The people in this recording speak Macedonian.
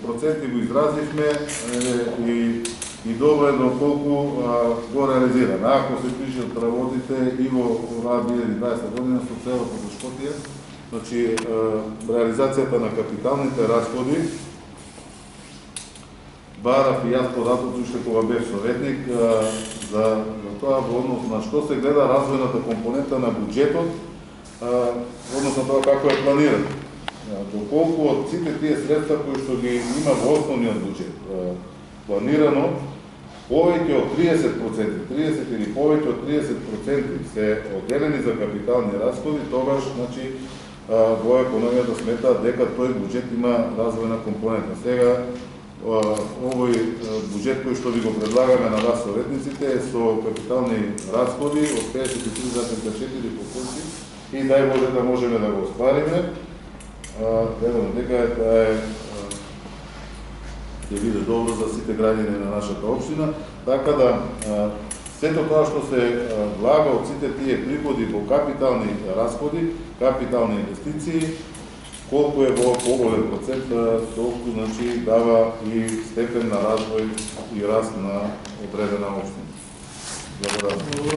проценти го изразивме и добро е доколку го реализираме. Ако се пишат работите и во 2020 година со целото за Шкотија, значи реализацијата на капиталните расходи, барав и јас податоци уште кога бев советник, за тоа во однос на што се гледа развојната компонента на буџетот, однос на тоа како е планирано. Доколку од сите тие средства кои што ги има во основниот буџет планирано, повеќе од 30%, 30 или повеќе од 30% се одделени за капитални расходи, тогаш, значи, во економијата сметаат дека тој буџет има развојна компонента. Сега, овој буџет кој што ви го предлагаме на вас советниците е со капитални расходи од 53,4% и дај Боже да можеме да го оствариме. Верувам дека ќе биде добро за сите граѓани на нашата општина, така да сето тоа што се влага од сите тие приходи во капитални расходи, капитални инвестиции, колку е во поголем процент, толку значи дава и степен на развој и раст на одредена општина. Благодарам.